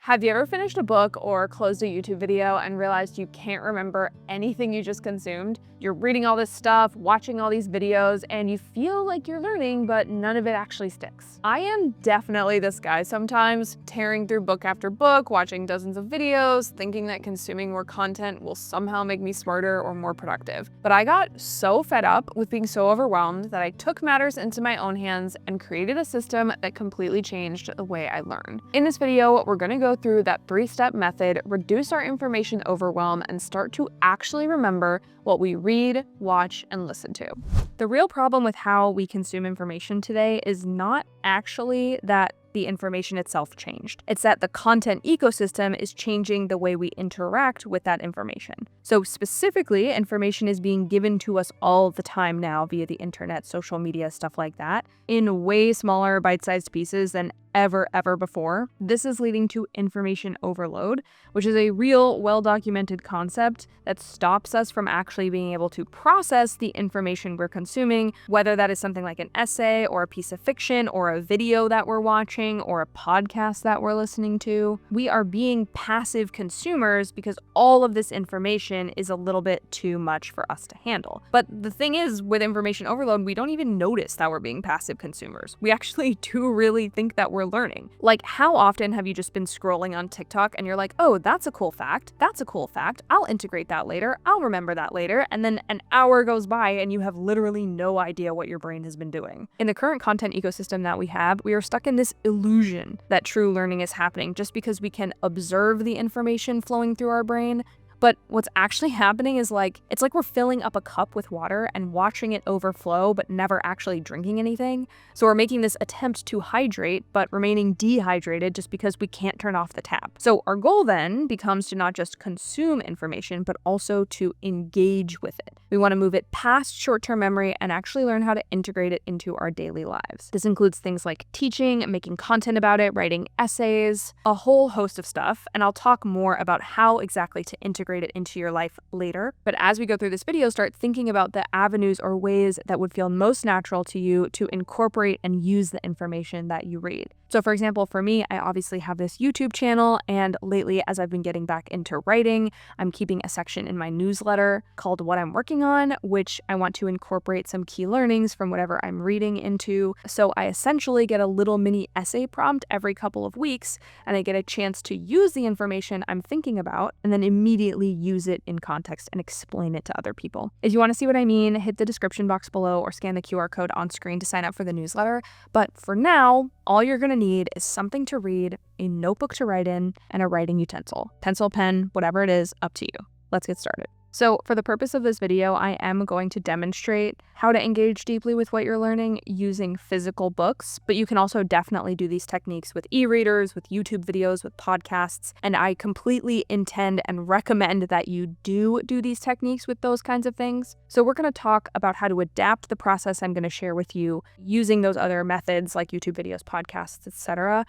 Have you ever finished a book or closed a YouTube video and realized you can't remember anything you just consumed? You're reading all this stuff, watching all these videos, and you feel like you're learning, but none of it actually sticks. I am definitely this guy sometimes, tearing through book after book, watching dozens of videos, thinking that consuming more content will somehow make me smarter or more productive. But I got so fed up with being so overwhelmed that I took matters into my own hands and created a system that completely changed the way I learn. In this video, we're gonna go through that 3-step method, reduce our information overwhelm, and start to actually remember what we read, watch, and listen to. The real problem with how we consume information today is not actually that the information itself changed. It's that the content ecosystem is changing the way we interact with that information. So specifically, information is being given to us all the time now via the internet, social media, stuff like that, in way smaller bite-sized pieces than ever before. This is leading to information overload, which is a real, well-documented concept that stops us from actually being able to process the information we're consuming, whether that is something like an essay or a piece of fiction or a video that we're watching or a podcast that we're listening to. We are being passive consumers because all of this information is a little bit too much for us to handle. But the thing is, with information overload, we don't even notice that we're being passive consumers. We actually do really think that we're learning. Like, how often have you just been scrolling on TikTok and you're like, oh, that's a cool fact. That's a cool fact. I'll integrate that later. I'll remember that later. And then an hour goes by and you have literally no idea what your brain has been doing. In the current content ecosystem that we have, we are stuck in this illusion that true learning is happening just because we can observe the information flowing through our brain. But what's actually happening is it's like we're filling up a cup with water and watching it overflow, but never actually drinking anything. So we're making this attempt to hydrate, but remaining dehydrated just because we can't turn off the tap. So our goal then becomes to not just consume information, but also to engage with it. We want to move it past short-term memory and actually learn how to integrate it into our daily lives. This includes things like teaching, making content about it, writing essays, a whole host of stuff. And I'll talk more about how exactly to integrate it into your life later. But as we go through this video, start thinking about the avenues or ways that would feel most natural to you to incorporate and use the information that you read. So for example, for me, I obviously have this YouTube channel, and lately, as I've been getting back into writing, I'm keeping a section in my newsletter called What I'm Working On, which I want to incorporate some key learnings from whatever I'm reading into. So I essentially get a little mini essay prompt every couple of weeks, and I get a chance to use the information I'm thinking about and then immediately use it in context and explain it to other people. If you want to see what I mean, hit the description box below or scan the QR code on screen to sign up for the newsletter. But for now, all you're going to need is something to read, a notebook to write in, and a writing utensil. Pencil, pen, whatever it is, up to you. Let's get started. So for the purpose of this video, I am going to demonstrate how to engage deeply with what you're learning using physical books, but you can also definitely do these techniques with e-readers, with YouTube videos, with podcasts, and I completely intend and recommend that you do these techniques with those kinds of things. So we're going to talk about how to adapt the process I'm going to share with you using those other methods like YouTube videos, podcasts, etc.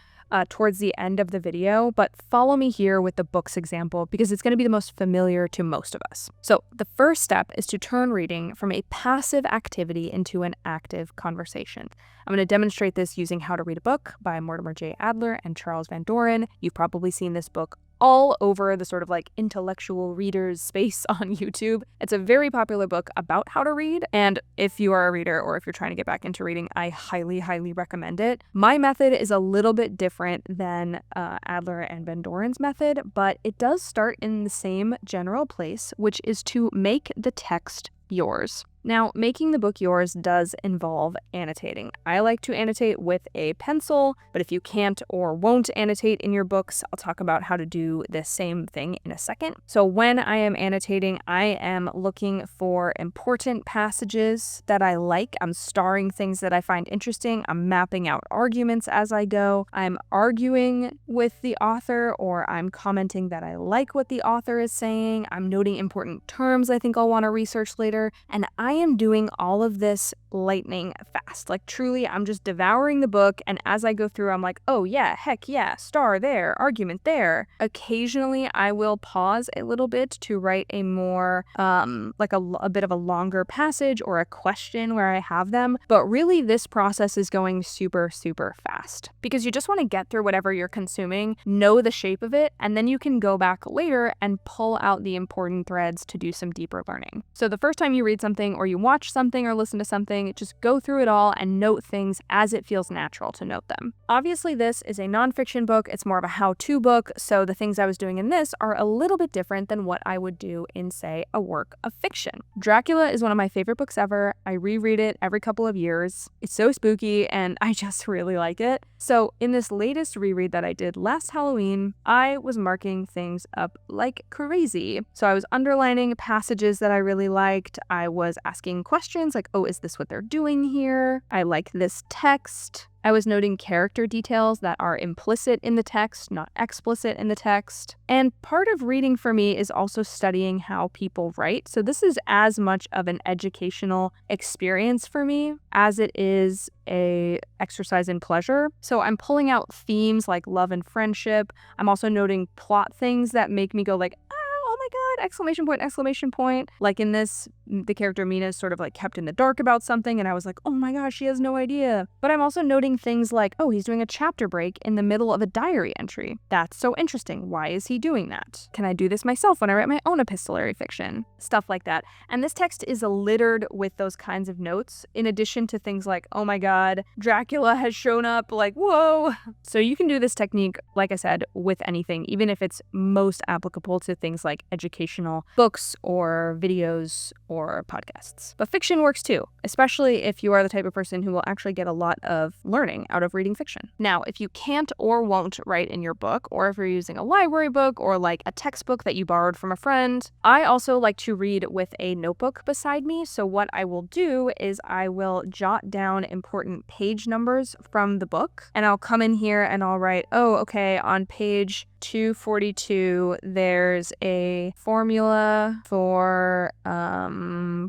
Towards the end of the video, but follow me here with the books example because it's going to be the most familiar to most of us. So the first step is to turn reading from a passive activity into an active conversation. I'm going to demonstrate this using How to Read a Book by Mortimer J. Adler and Charles Van Doren. You've probably seen this book all over the sort of intellectual readers space on YouTube. It's a very popular book about how to read, and if you are a reader or if you're trying to get back into reading, I highly recommend it. My method is a little bit different than Adler and Van Doren's method, but it does start in the same general place, which is to make the text yours. Now, making the book yours does involve annotating. I like to annotate with a pencil, but if you can't or won't annotate in your books, I'll talk about how to do the same thing in a second. So when I am annotating, I am looking for important passages that I like. I'm starring things that I find interesting. I'm mapping out arguments as I go. I'm arguing with the author, or I'm commenting that I like what the author is saying. I'm noting important terms I think I'll want to research later, and I I am doing all of this lightning fast. Like truly, I'm just devouring the book, and as I go through, I'm like, oh yeah, heck yeah, star there, argument there. Occasionally, I will pause a little bit to write a more, like a bit of a longer passage or a question where I have them, but really this process is going super, super fast because you just want to get through whatever you're consuming, know the shape of it, and then you can go back later and pull out the important threads to do some deeper learning. So the first time you read something or you watch something or listen to something, just go through it all and note things as it feels natural to note them. Obviously, this is a nonfiction book. It's more of a how-to book, so the things I was doing in this are a little bit different than what I would do in, say, a work of fiction. Dracula is one of my favorite books ever. I reread it every couple of years. It's so spooky, and I just really like it. So in this latest reread that I did last Halloween, I was marking things up like crazy. So I was underlining passages that I really liked. I was asking questions like, oh, is this what they're doing here? I like this text. I was noting character details that are implicit in the text, not explicit in the text. And part of reading for me is also studying how people write. So this is as much of an educational experience for me as it is a exercise in pleasure. So I'm pulling out themes like love and friendship. I'm also noting plot things that make me go like, oh my God, exclamation point, exclamation point. Like in this, the character Mina is sort of like kept in the dark about something, and I was like, oh my gosh, she has no idea. But I'm also noting things like, oh, he's doing a chapter break in the middle of a diary entry. That's so interesting. Why is he doing that? Can I do this myself when I write my own epistolary fiction? Stuff like that. And this text is littered with those kinds of notes, in addition to things like, oh my God, Dracula has shown up, like, whoa. So you can do this technique, like I said, with anything, even if it's most applicable to things like educational books or videos or podcasts. But fiction works too, especially if you are the type of person who will actually get a lot of learning out of reading fiction. Now, if you can't or won't write in your book, or if you're using a library book or like a textbook that you borrowed from a friend, I also like to read with a notebook beside me. So what I will do is I will jot down important page numbers from the book, and I'll come in here and I'll write, oh, okay, on page 242, there's a formula for,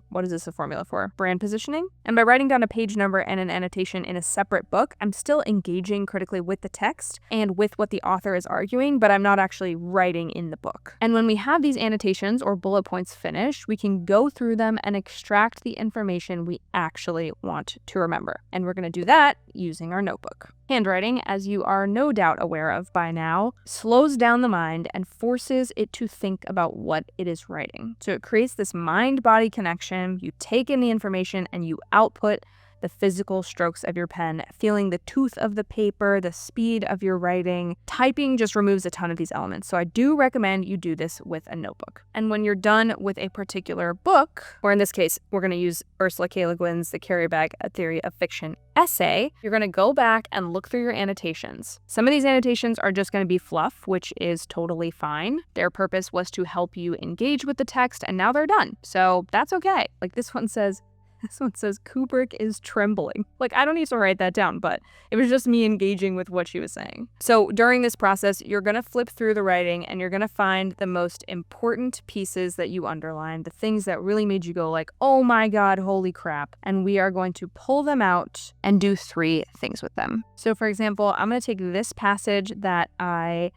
what is this a formula for? Brand positioning. And by writing down a page number and an annotation in a separate book, I'm still engaging critically with the text and with what the author is arguing, but I'm not actually writing in the book. And when we have these annotations or bullet points finished, we can go through them and extract the information we actually want to remember. And we're going to do that using our notebook. Handwriting, as you are no doubt aware of by now, slows down the mind and forces it to think about what it is writing. So it creates this mind-body connection. You take in the information and you output the physical strokes of your pen, feeling the tooth of the paper, the speed of your writing. Typing just removes a ton of these elements. So I do recommend you do this with a notebook. And when you're done with a particular book, or in this case, we're going to use Ursula K. Le Guin's The Carrier Bag, A Theory of Fiction essay, you're going to go back and look through your annotations. Some of these annotations are just going to be fluff, which is totally fine. Their purpose was to help you engage with the text, and now they're done. So that's okay. Like this one says, Kubrick is trembling. Like, I don't need to write that down, but it was just me engaging with what she was saying. So during this process, you're going to flip through the writing and you're going to find the most important pieces that you underlined, the things that really made you go like, oh my God, holy crap. And we are going to pull them out and do 3 things with them. So for example, I'm going to take this passage that I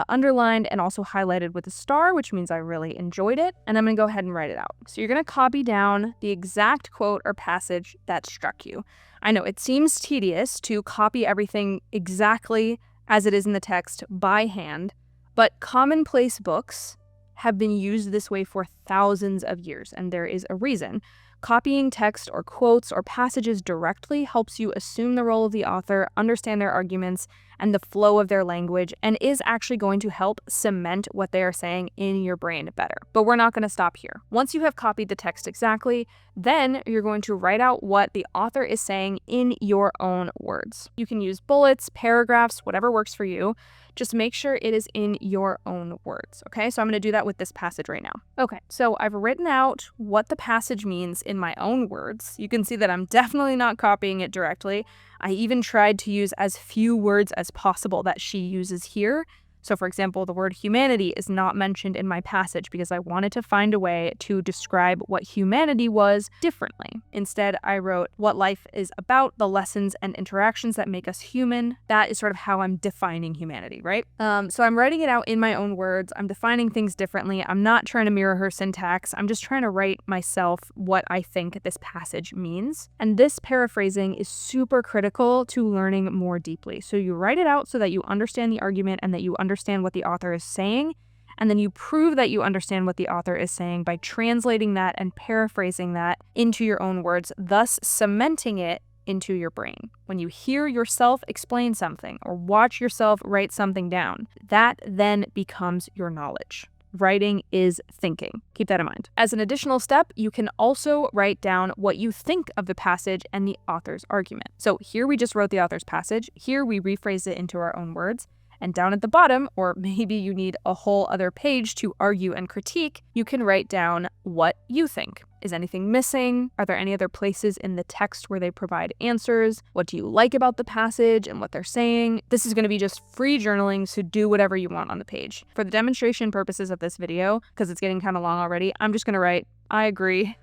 underlined and also highlighted with a star, which means I really enjoyed it, and I'm going to go ahead and write it out. So you're going to copy down the exact quote or passage that struck you. I know it seems tedious to copy everything exactly as it is in the text by hand, but commonplace books have been used this way for thousands of years, and there is a reason. Copying text or quotes or passages directly helps you assume the role of the author, understand their arguments, and the flow of their language, and is actually going to help cement what they are saying in your brain better. But we're not going to stop here. Once you have copied the text exactly, then you're going to write out what the author is saying in your own words. You can use bullets, paragraphs, whatever works for you. Just make sure it is in your own words, okay? So I'm going to do that with this passage right now. Okay, so I've written out what the passage means in my own words. You can see that I'm definitely not copying it directly. I even tried to use as few words as possible that she uses here So for example, the word humanity is not mentioned in my passage because I wanted to find a way to describe what humanity was differently. Instead, I wrote what life is about, the lessons and interactions that make us human. That is sort of how I'm defining humanity, right? So I'm writing it out in my own words. I'm defining things differently. I'm not trying to mirror her syntax. I'm just trying to write myself what I think this passage means. And this paraphrasing is super critical to learning more deeply. So you write it out so that you understand the argument and that you understand what the author is saying. And then you prove that you understand what the author is saying by translating that and paraphrasing that into your own words, thus cementing it into your brain. When you hear yourself explain something or watch yourself write something down, that then becomes your knowledge. Writing is thinking. Keep that in mind. As an additional step, you can also write down what you think of the passage and the author's argument. So here we just wrote the author's passage. Here we rephrase it into our own words. And down at the bottom, or maybe you need a whole other page to argue and critique, you can write down what you think. Is anything missing? Are there any other places in the text where they provide answers? What do you like about the passage and what they're saying? This is going to be just free journaling, so do whatever you want on the page. For the demonstration purposes of this video, because it's getting kind of long already, I'm just going to write, I agree.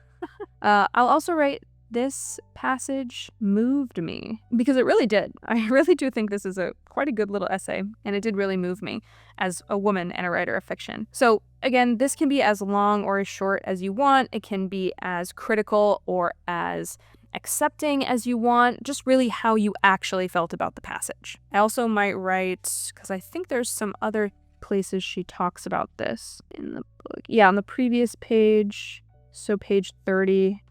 I'll also write, this passage moved me, because it really did. I really do think this is quite a good little essay, and it did really move me as a woman and a writer of fiction. So again, this can be as long or as short as you want. It can be as critical or as accepting as you want, just really how you actually felt about the passage. I also might write, because I think there's some other places she talks about this in the book. Yeah, on the previous page, so page 30,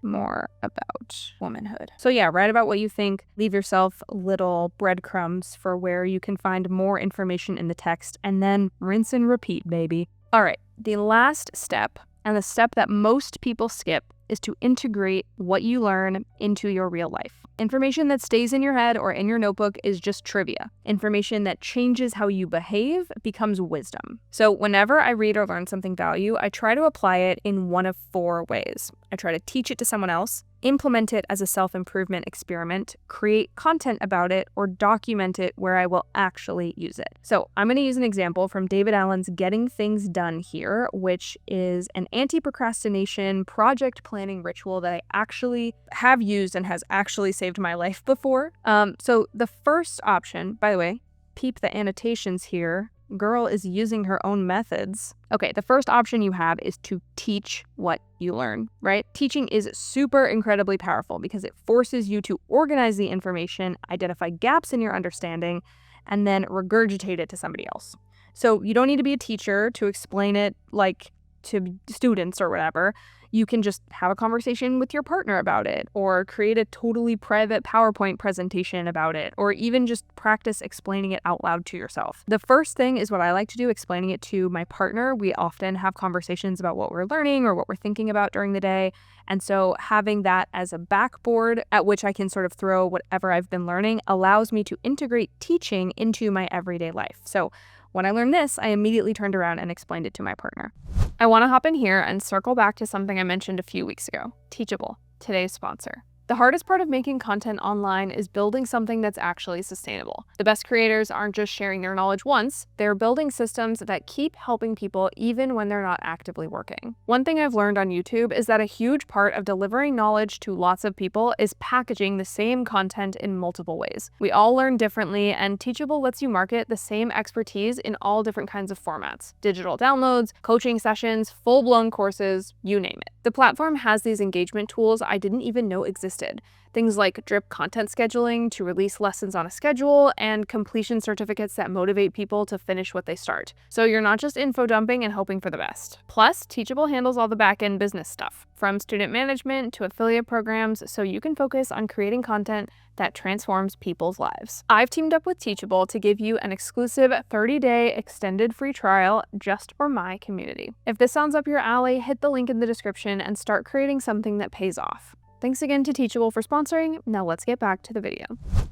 more about womanhood. So yeah, write about what you think. Leave yourself little breadcrumbs for where you can find more information in the text, and then rinse and repeat, baby. All right, the last step, and the step that most people skip, is to integrate what you learn into your real life. Information that stays in your head or in your notebook is just trivia. Information that changes how you behave becomes wisdom. So whenever I read or learn something value, I try to apply it in one of 4 ways. I try to teach it to someone else, implement it as a self-improvement experiment, create content about it, or document it where I will actually use it. So I'm going to use an example from David Allen's Getting Things Done here, which is an anti-procrastination project planning ritual that I actually have used and has actually saved my life before. So the first option, by the way, peep the annotations here. Girl is using her own methods. Okay, the first option you have is to teach what you learn, right? Teaching is super incredibly powerful because it forces you to organize the information, identify gaps in your understanding, and then regurgitate it to somebody else. So you don't need to be a teacher to explain it like to students or whatever. You can just have a conversation with your partner about it, or create a totally private PowerPoint presentation about it, or even just practice explaining it out loud to yourself. The first thing is what I like to do, explaining it to my partner. We often have conversations about what we're learning or what we're thinking about during the day. And so having that as a backboard at which I can sort of throw whatever I've been learning allows me to integrate teaching into my everyday life. So when I learned this, I immediately turned around and explained it to my partner. I want to hop in here and circle back to something I mentioned a few weeks ago, Teachable, today's sponsor. The hardest part of making content online is building something that's actually sustainable. The best creators aren't just sharing their knowledge once, they're building systems that keep helping people even when they're not actively working. One thing I've learned on YouTube is that a huge part of delivering knowledge to lots of people is packaging the same content in multiple ways. We all learn differently, and Teachable lets you market the same expertise in all different kinds of formats: digital downloads, coaching sessions, full-blown courses, you name it. The platform has these engagement tools I didn't even know existed. Things like drip content scheduling to release lessons on a schedule, and completion certificates that motivate people to finish what they start. So you're not just info dumping and hoping for the best. Plus, Teachable handles all the back-end business stuff, from student management to affiliate programs, so you can focus on creating content that transforms people's lives. I've teamed up with Teachable to give you an exclusive 30-day extended free trial just for my community. If this sounds up your alley, hit the link in the description and start creating something that pays off. Thanks again to Teachable for sponsoring. Now let's get back to the video.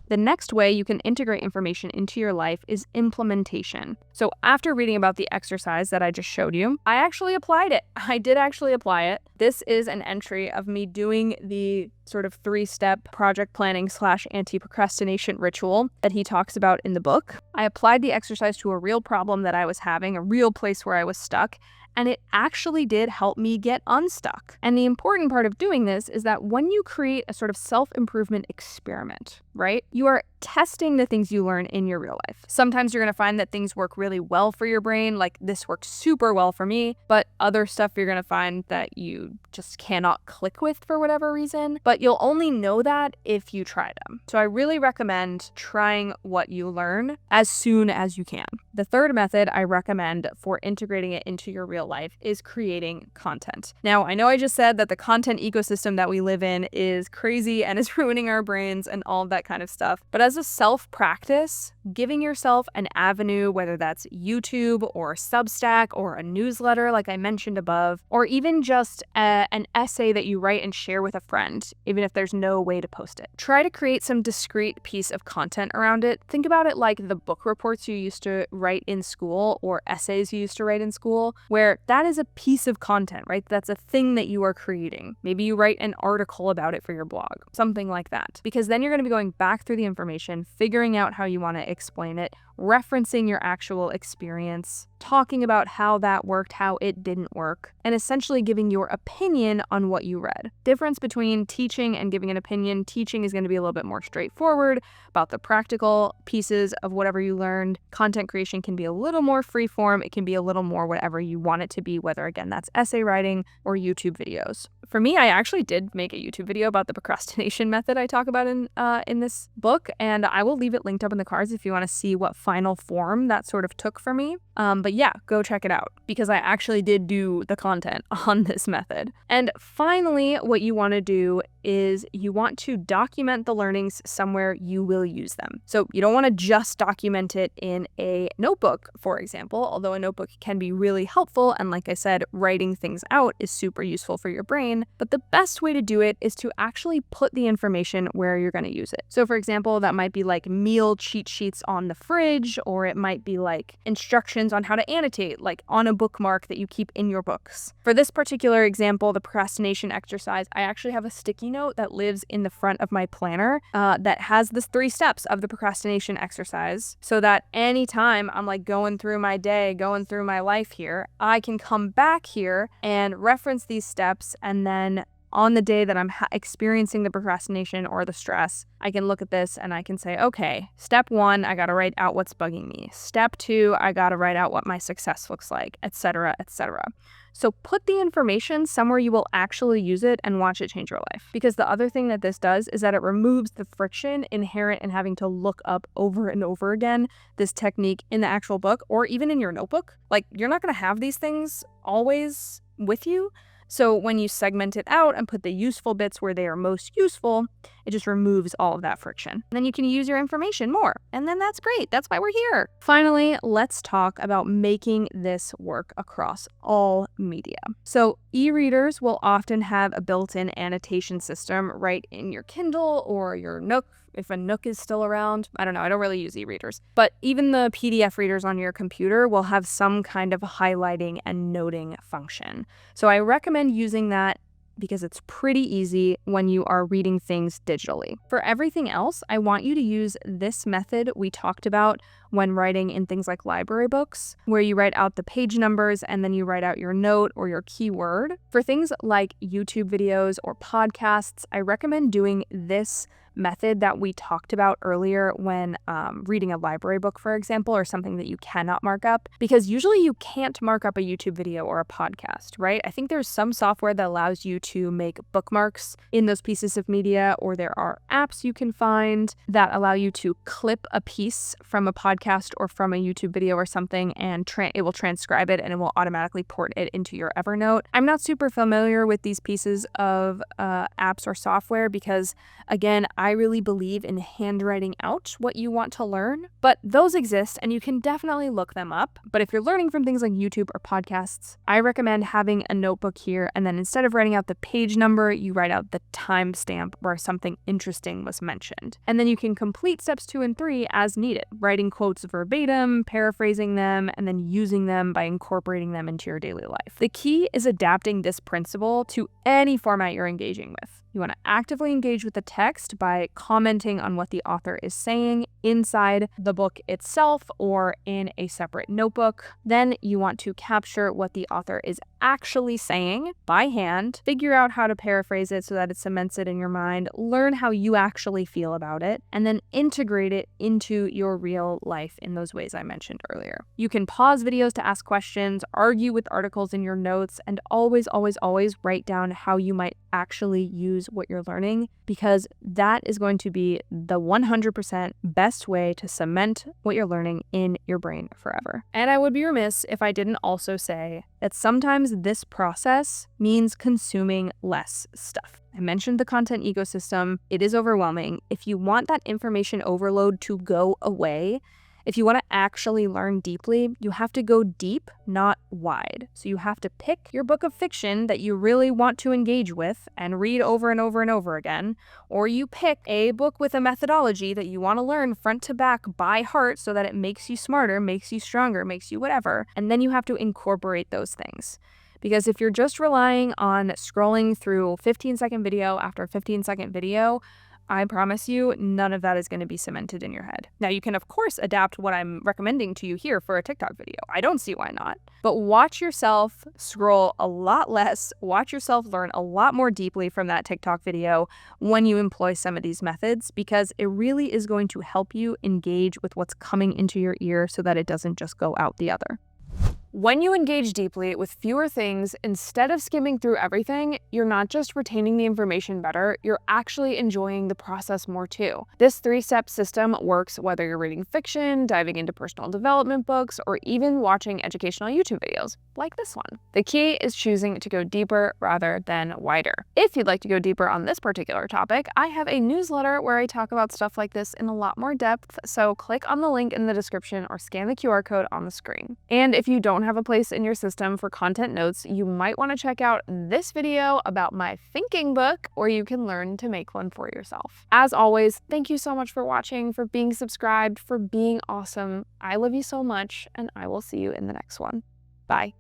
The next way you can integrate information into your life is implementation. So after reading about the exercise that I just showed you, I actually applied it. I did actually apply it. This is an entry of me doing the sort of 3-step project planning / anti-procrastination ritual that he talks about in the book. I applied the exercise to a real problem that I was having, a real place where I was stuck, and it actually did help me get unstuck. And the important part of doing this is that when you create a sort of self-improvement experiment, right, you are testing the things you learn in your real life. Sometimes you're going to find that things work really well for your brain, like this worked super well for me, but other stuff you're going to find that you just cannot click with for whatever reason. But you'll only know that if you try them. So I really recommend trying what you learn as soon as you can. The third method I recommend for integrating it into your real life is creating content. Now, I know I just said that the content ecosystem that we live in is crazy and is ruining our brains and all of that kind of stuff. But as a self-practice, giving yourself an avenue, whether that's YouTube or Substack or a newsletter like I mentioned above, or even just an essay that you write and share with a friend, even if there's no way to post it. Try to create some discrete piece of content around it. Think about it like the book reports you used to write in school or essays you used to write in school, where that is a piece of content, right? That's a thing that you are creating. Maybe you write an article about it for your blog, something like that. Because then you're going to be going back through the information, figuring out how you want to explain it, referencing your actual experience, talking about how that worked, how it didn't work, and essentially giving your opinion on what you read. Difference between teaching and giving an opinion: teaching is going to be a little bit more straightforward about the practical pieces of whatever you learned. Content creation can be a little more freeform. It can be a little more whatever you want it to be, whether again that's essay writing or YouTube videos. For me, I actually did make a YouTube video about the procrastination method I talk about in this book, and I will leave it linked up in the cards if you want to see what final form that sort of took for me. But yeah, go check it out because I actually did do the content on this method. And finally, what you want to do is you want to document the learnings somewhere you will use them. So you don't want to just document it in a notebook, for example, although a notebook can be really helpful. And like I said, writing things out is super useful for your brain. But the best way to do it is to actually put the information where you're going to use it. So for example, that might be like meal cheat sheets on the fridge, or it might be like instructions on how to annotate, like on a bookmark that you keep in your books. For this particular example, the procrastination exercise, I actually have a sticky note that lives in the front of my planner that has the 3 steps of the procrastination exercise, so that anytime I'm like going through my day, going through my life here, I can come back here and reference these steps, and then on the day that I'm experiencing the procrastination or the stress, I can look at this and I can say, okay, step 1, I got to write out what's bugging me. Step 2, I got to write out what my success looks like, etc., etc. So put the information somewhere you will actually use it and watch it change your life. Because the other thing that this does is that it removes the friction inherent in having to look up over and over again this technique in the actual book or even in your notebook. Like, you're not going to have these things always with you. So when you segment it out and put the useful bits where they are most useful, it just removes all of that friction. And then you can use your information more. And then that's great. That's why we're here. Finally, let's talk about making this work across all media. So e-readers will often have a built-in annotation system right in your Kindle or your Nook, if a Nook is still around. I don't know, I don't really use e-readers. But even the PDF readers on your computer will have some kind of highlighting and noting function. So I recommend using that because it's pretty easy when you are reading things digitally. For everything else, I want you to use this method we talked about when writing in things like library books, where you write out the page numbers and then you write out your note or your keyword. For things like YouTube videos or podcasts, I recommend doing this method that we talked about earlier when reading a library book, for example, or something that you cannot mark up, because usually you can't mark up a YouTube video or a podcast, right? I think there's some software that allows you to make bookmarks in those pieces of media, or there are apps you can find that allow you to clip a piece from a podcast or from a YouTube video or something, and it will transcribe it and it will automatically port it into your Evernote. I'm not super familiar with these pieces of apps or software because, again, I really believe in handwriting out what you want to learn, but those exist and you can definitely look them up. But if you're learning from things like YouTube or podcasts, I recommend having a notebook here, and then instead of writing out the page number, you write out the timestamp where something interesting was mentioned. And then you can complete steps 2 and 3 as needed, writing quotes verbatim, paraphrasing them, and then using them by incorporating them into your daily life. The key is adapting this principle to any format you're engaging with. You want to actively engage with the text by commenting on what the author is saying inside the book itself or in a separate notebook. Then you want to capture what the author is actually saying by hand, figure out how to paraphrase it so that it cements it in your mind, learn how you actually feel about it, and then integrate it into your real life in those ways I mentioned earlier. You can pause videos to ask questions, argue with articles in your notes, and always write down how you might actually use what you're learning, because that is going to be the 100% best way to cement what you're learning in your brain forever. And I would be remiss if I didn't also say that sometimes this process means consuming less stuff. I mentioned the content ecosystem. It is overwhelming. If you want that information overload to go away, if you want to actually learn deeply, you have to go deep, not wide. So you have to pick your book of fiction that you really want to engage with and read over and over and over again, or you pick a book with a methodology that you want to learn front to back by heart so that it makes you smarter, makes you stronger, makes you whatever, and then you have to incorporate those things. Because if you're just relying on scrolling through 15-second video after 15-second video, I promise you, none of that is going to be cemented in your head. Now, you can, of course, adapt what I'm recommending to you here for a TikTok video. I don't see why not. But watch yourself scroll a lot less, watch yourself learn a lot more deeply from that TikTok video when you employ some of these methods, because it really is going to help you engage with what's coming into your ear so that it doesn't just go out the other. When you engage deeply with fewer things, instead of skimming through everything, you're not just retaining the information better, you're actually enjoying the process more too. This 3-step system works whether you're reading fiction, diving into personal development books, or even watching educational YouTube videos, like this one. The key is choosing to go deeper rather than wider. If you'd like to go deeper on this particular topic, I have a newsletter where I talk about stuff like this in a lot more depth, so click on the link in the description or scan the QR code on the screen. And if you don't have a place in your system for content notes, you might want to check out this video about my thinking book, or you can learn to make one for yourself. As always, thank you so much for watching, for being subscribed, for being awesome. I love you so much, and I will see you in the next one. Bye.